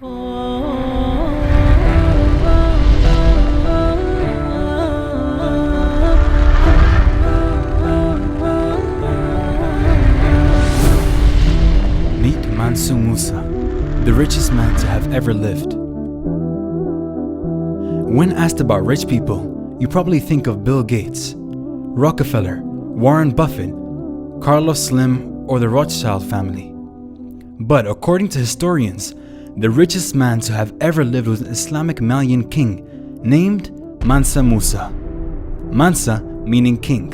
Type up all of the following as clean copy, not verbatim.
Meet Mansu Musa, the richest man to have ever lived. When asked about rich people, you probably think of Bill Gates, Rockefeller, Warren Buffett, Carlos Slim, or the Rothschild family. But according to historians, the richest man to have ever lived was an Islamic Malian king named Mansa Musa. Mansa meaning king.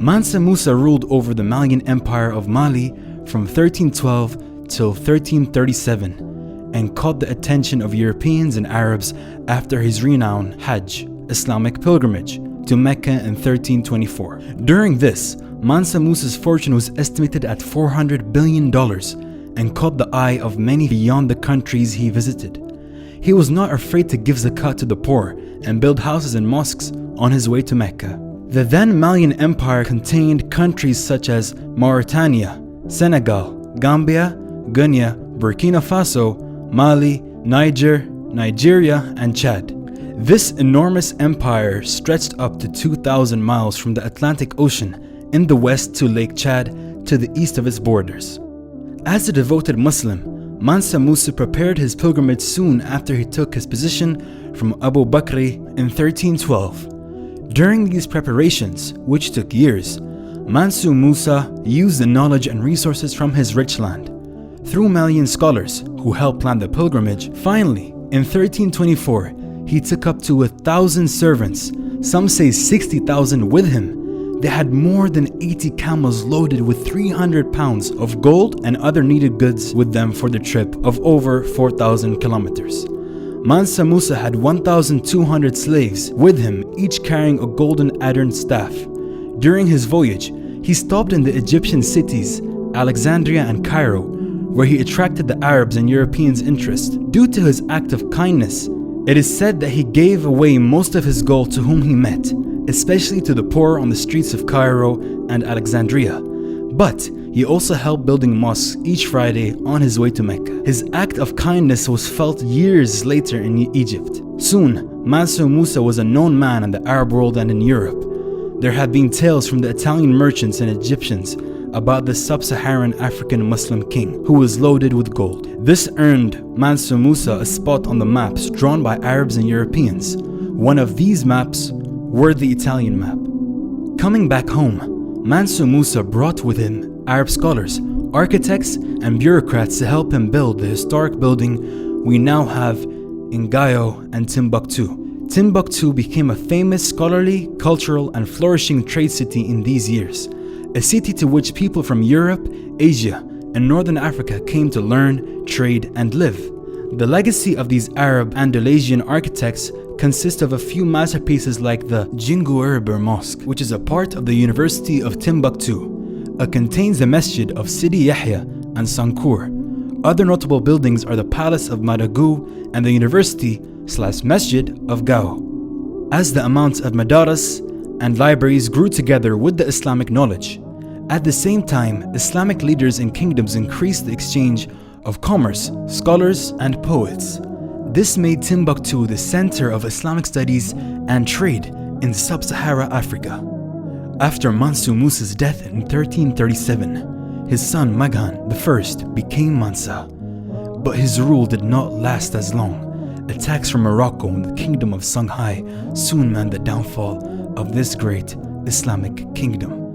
Mansa Musa ruled over the Malian Empire of Mali from 1312 till 1337 and caught the attention of Europeans and Arabs after his renowned Hajj, Islamic pilgrimage, to Mecca in 1324. During this, Mansa Musa's fortune was estimated at $400 billion and caught the eye of many beyond the countries he visited. He was not afraid to give zakat to the poor and build houses and mosques on his way to Mecca. The then Malian Empire contained countries such as Mauritania, Senegal, Gambia, Guinea, Burkina Faso, Mali, Niger, Nigeria, and Chad. This enormous empire stretched up to 2,000 miles from the Atlantic Ocean in the west to Lake Chad to the east of its borders. As a devoted Muslim, Mansa Musa prepared his pilgrimage soon after he took his position from Abu Bakr in 1312. During these preparations, which took years, Mansa Musa used the knowledge and resources from his rich land. Through Malian scholars who helped plan the pilgrimage, finally, in 1324, he took up to 1,000 servants, some say 60,000 with him. They had more than 80 camels loaded with 300 pounds of gold and other needed goods with them for the trip of over 4,000 kilometers. Mansa Musa had 1,200 slaves with him, each carrying a golden adorned staff. During his voyage, he stopped in the Egyptian cities, Alexandria and Cairo, where he attracted the Arabs and Europeans' interest. Due to his act of kindness, it is said that he gave away most of his gold to whom he met, especially to the poor on the streets of Cairo and Alexandria. But he also helped building mosques each Friday on his way to Mecca. His act of kindness was felt years later in Egypt. Soon, Mansa Musa was a known man in the Arab world and in Europe. There have been tales from the Italian merchants and Egyptians about the sub-Saharan African Muslim king who was loaded with gold. This earned Mansa Musa a spot on the maps drawn by Arabs and Europeans. One of these maps were the Italian map. Coming back home, Mansa Musa brought with him Arab scholars, architects, and bureaucrats to help him build the historic building we now have in Gayo and Timbuktu. Timbuktu became a famous scholarly, cultural, and flourishing trade city in these years, a city to which people from Europe, Asia, and Northern Africa came to learn, trade, and live. The legacy of these Arab Andalusian architects consists of a few masterpieces like the Jinguerber Mosque, which is a part of the University of Timbuktu. It contains the Masjid of Sidi Yahya and Sankour. Other notable buildings are the Palace of Madagou and the University/Masjid of Gao. As the amounts of madaras and libraries grew together with the Islamic knowledge, at the same time, Islamic leaders in kingdoms increased the exchange of commerce, scholars, and poets. This made Timbuktu the center of Islamic studies and trade in sub-Saharan Africa. After Mansa Musa's death in 1337, his son Maghan I became Mansa. But his rule did not last as long. Attacks from Morocco and the kingdom of Songhai soon meant the downfall of this great Islamic kingdom.